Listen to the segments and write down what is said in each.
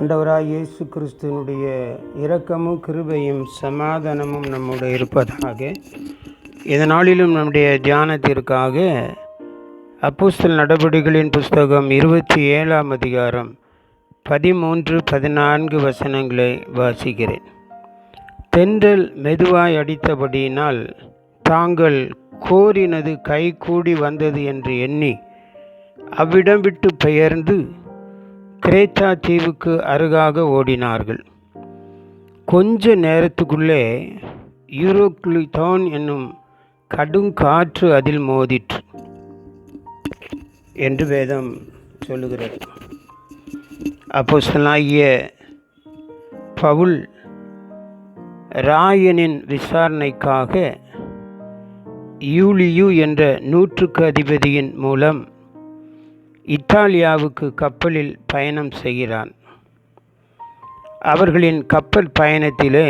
ஆண்டவராய் இயேசு கிறிஸ்துவனுடைய இரக்கமும் கிருபையும் சமாதானமும் நம்முடைய இருப்பதாக. இதனாலும் நம்முடைய தியானத்திற்காக அப்போஸ்தலர் நடபடிகளின் புஸ்தகம் 27ஆம் அதிகாரம் 13-14 வசனங்களை வாசிக்கிறேன். தென்றல் மெதுவாய் அடித்தபடியினால் தாங்கள் கோரினது கைகூடி வந்தது என்று எண்ணி அவ்விடம் விட்டு பெயர்ந்து கிரேத்தா தீவுக்கு அருகாக ஓடினார்கள். கொஞ்ச நேரத்துக்குள்ளே யூரோக்ளிதோன் என்னும் கடுங்காற்று அதில் மோதிற்று என்று வேதம் சொல்லுகிறது. அப்போஸ்தலனாகிய பவுல் ராயனின் விசாரணைக்காக யூலியு என்ற நூற்றுக்கு அதிபதியின் மூலம் இத்தாலியாவுக்கு கப்பலில் பயணம் செய்கிறான். அவர்களின் கப்பல் பயணத்திலே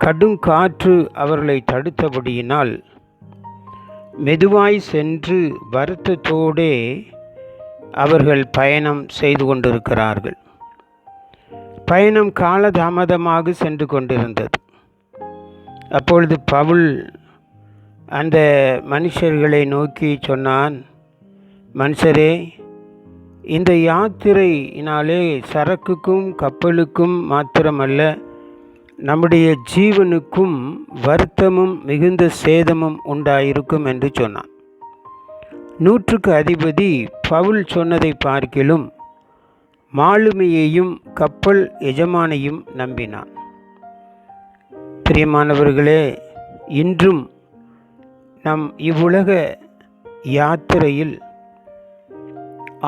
கடுங்காற்று அவர்களை தடுத்தபடியினால் மெதுவாய் சென்று வருத்தத்தோடே அவர்கள் பயணம் செய்து கொண்டிருக்கிறார்கள். பயணம் காலதாமதமாக சென்று கொண்டிருந்தது. அப்பொழுது பவுல் அந்த மனுஷர்களை நோக்கி சொன்னான், மனுஷரே, இந்த யாத்திரையினாலே சரக்குக்கும் கப்பலுக்கும் மாத்திரமல்ல, நம்முடைய ஜீவனுக்கும் வருத்தமும் மிகுந்த சேதமும் உண்டாயிருக்கும் என்று சொன்னான். நூற்றுக்கு அதிபதி பவுல் சொன்னதை பார்க்கிலும் மாலுமியையும் கப்பல் எஜமானையும் நம்பினான். பிரியமானவர்களே, இன்றும் நம் இவ்வுலக யாத்திரையில்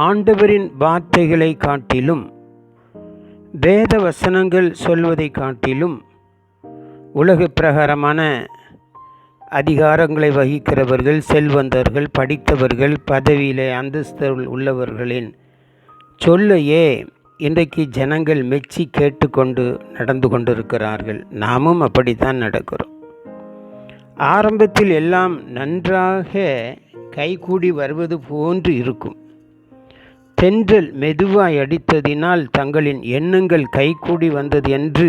ஆண்டவரின் வார்த்தைகளை காட்டிலும் வேத வசனங்கள் சொல்வதை காட்டிலும் உலக பிரகாரமான அதிகாரங்களை வகிக்கிறவர்கள், செல்வந்தர்கள், படித்தவர்கள், பதவியிலே அந்தஸ்தில் உள்ளவர்களின் சொல்லையே இன்றைக்கு ஜனங்கள் மெச்சி கேட்டுக்கொண்டு நடந்து கொண்டிருக்கிறார்கள். நாமும் அப்படித்தான் நடக்கிறோம். ஆரம்பத்தில் எல்லாம் நன்றாக கைகூடி வருவது போன்று இருக்கும். தென்றல் மெதுவாய் அடித்ததினால் தங்களின் எண்ணங்கள் கைகூடி வந்தது என்று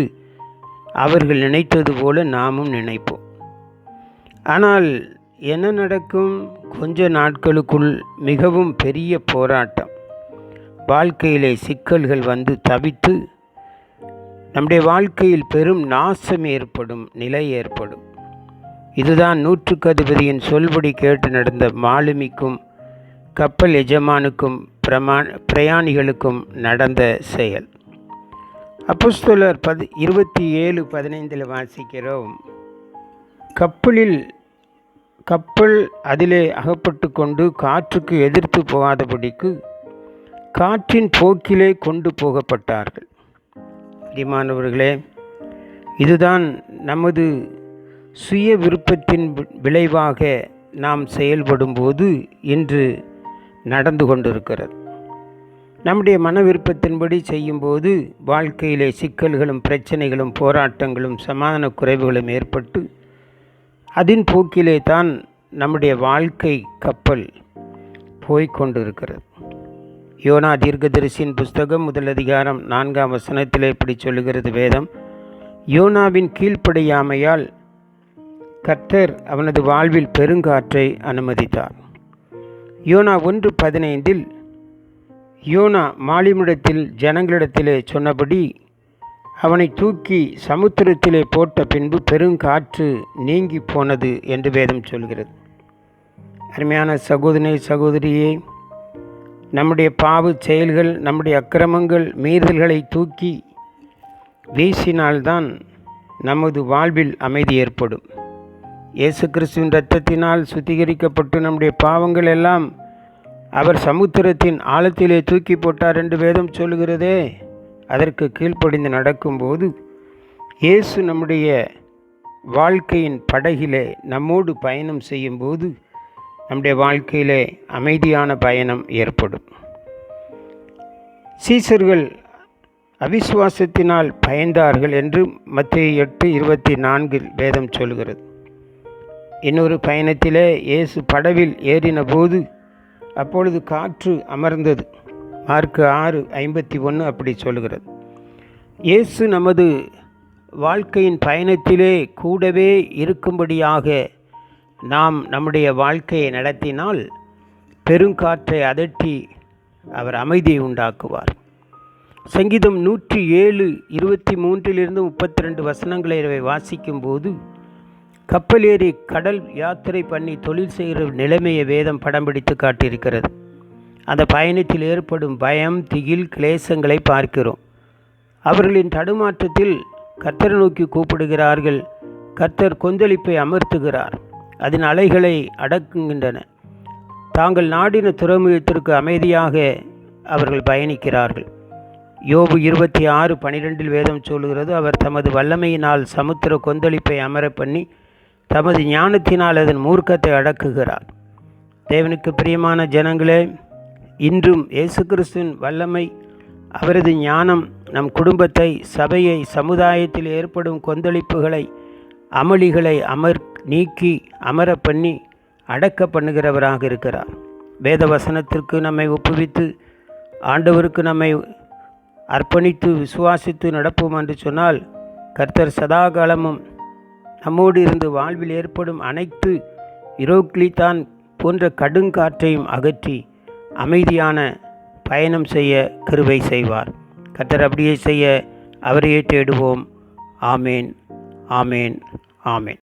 அவர்கள் நினைத்தது போல நாமும் நினைப்போம். ஆனால் என்ன நடக்கும்? கொஞ்ச நாட்களுக்குள் மிகவும் பெரிய போராட்டம், வாழ்க்கையிலே சிக்கல்கள் வந்து தவித்து நம்முடைய வாழ்க்கையில் பெரும் நாசம் ஏற்படும் நிலை ஏற்படும். இதுதான் நூற்றுக்கு அதிபதியின் சொல்படி கேட்டு நடந்த மாலுமிக்கும் கப்பல் எஜமானுக்கும் பிரயாணிகளுக்கும் நடந்த செயல். அப்போஸ்தலர் 27:15 வாசிக்கிறோம். கப்பல் அதிலே அகப்பட்டு கொண்டு காற்றுக்கு எதிர்த்து போகாதபடிக்கு காற்றின் போக்கிலே கொண்டு போகப்பட்டார்கள். பிரியமானவர்களே, இதுதான் நமது சுய விருப்பத்தின் விளைவாக நாம் செயல்படும்போது இன்று நடந்து கொண்டிருக்கிறது. நம்முடைய மன விருப்பத்தின்படி செய்யும்போது வாழ்க்கையிலே சிக்கல்களும் பிரச்சனைகளும் போராட்டங்களும் சமாதான குறைவுகளும் ஏற்பட்டு அதன் போக்கிலே தான் நம்முடைய வாழ்க்கை கப்பல் போய்கொண்டிருக்கிறது. யோனா தீர்க்கதரிசியின் புஸ்தகம் 1 அதிகாரம் 4ஆம் வசனத்திலே இப்படி சொல்லுகிறது வேதம், யோனாவின் கீழ்ப்படியாமையால் கர்த்தர் அவனது வாழ்வில் பெருங்காற்றை அனுமதித்தார். யோனா 1:15 யோனா மாலுமியிடத்தில் ஜனங்களிடத்திலே சொன்னபடி அவனை தூக்கி சமுத்திரத்திலே போட்ட பின்பு பெருங்காற்று நீங்கி போனது என்று வேதம் சொல்கிறது. அருமையான சகோதரனே, சகோதரியே, நம்முடைய பாவ செயல்கள், நம்முடைய அக்கிரமங்கள், மீறுதல்களை தூக்கி வீசினால்தான் நமது வாழ்வில் அமைதி ஏற்படும். இயேசு கிறிஸ்துவின் இரத்தத்தினால் சுத்திகரிக்கப்பட்டு நம்முடைய பாவங்கள் எல்லாம் அவர் சமுத்திரத்தின் ஆழத்திலே தூக்கி போட்டார் என்று வேதம் சொல்லுகிறதே. அதற்கு கீழ்ப்படிந்து நடக்கும்போது இயேசு நம்முடைய வாழ்க்கையின் படகிலே நம்மோடு பயணம் செய்யும்போது நம்முடைய வாழ்க்கையிலே அமைதியான பயணம் ஏற்படும். சீசர்கள் அவிசுவாசத்தினால் பயந்தார்கள் என்று மத்தேயு 8:24 வேதம் சொல்கிறது. இன்னொரு பயணத்திலே இயேசு படவில் ஏறின போது அப்பொழுது காற்று அமர்ந்தது. மார்க்கு 6:51 அப்படி சொல்லுகிறது. இயேசு நமது வாழ்க்கையின் பயணத்திலே கூடவே இருக்கும்படியாக நாம் நம்முடைய வாழ்க்கையை நடத்தினால் பெருங்காற்றை அதட்டி அவர் அமைதியை உண்டாக்குவார். சங்கீதம் 107:23-32 வசனங்களை வாசிக்கும்போது கப்பலேறி கடல் யாத்திரை பண்ணி தொழில் செய்கிற நிலைமையை வேதம் படம் பிடித்து காட்டியிருக்கிறது. அந்த பயணத்தில் ஏற்படும் பயம், திகில், கிளேசங்களை பார்க்கிறோம். அவர்களின் தடுமாற்றத்தில் கர்த்தரை நோக்கி கூப்பிடுகிறார்கள். கர்த்தர் கொந்தளிப்பை அமர்த்துகிறார். அதன் அலைகளை அடக்குகின்றன. தாங்கள் நாடின துறைமுகத்திற்கு அமைதியாக அவர்கள் பயணிக்கிறார்கள். யோபு 26:12 வேதம் சொல்லுகிறது, அவர் தமது வல்லமையினால் சமுத்திர கொந்தளிப்பை அமர பண்ணி தமது ஞானத்தினால் அதன் மூர்க்கத்தை அடக்குகிறார். தேவனுக்கு பிரியமான ஜனங்களே, இன்றும் இயேசு கிறிஸ்துவின் வல்லமை, அவரது ஞானம் நம் குடும்பத்தை, சபையை, சமுதாயத்தில் ஏற்படும் கொந்தளிப்புகளை, அமளிகளை நீக்கி அமர பண்ணி அடக்க பண்ணுகிறவராக இருக்கிறார். வேத வசனத்திற்கு நம்மை ஒப்புவித்து ஆண்டவருக்கு நம்மை அர்ப்பணித்து விசுவாசித்து நடப்போம் என்று சொன்னால் கர்த்தர் சதாகாலமும் நம்மோடு இருந்து வாழ்வில் ஏற்படும் அனைத்து இரோக்லித்தான் போன்ற கடுங்காற்றையும் அகற்றி அமைதியான பயணம் செய்ய கிருபை செய்வார். கர்த்தர் அப்படியே செய்ய அவரையே தேடுவோம். ஆமேன், ஆமேன், ஆமேன்.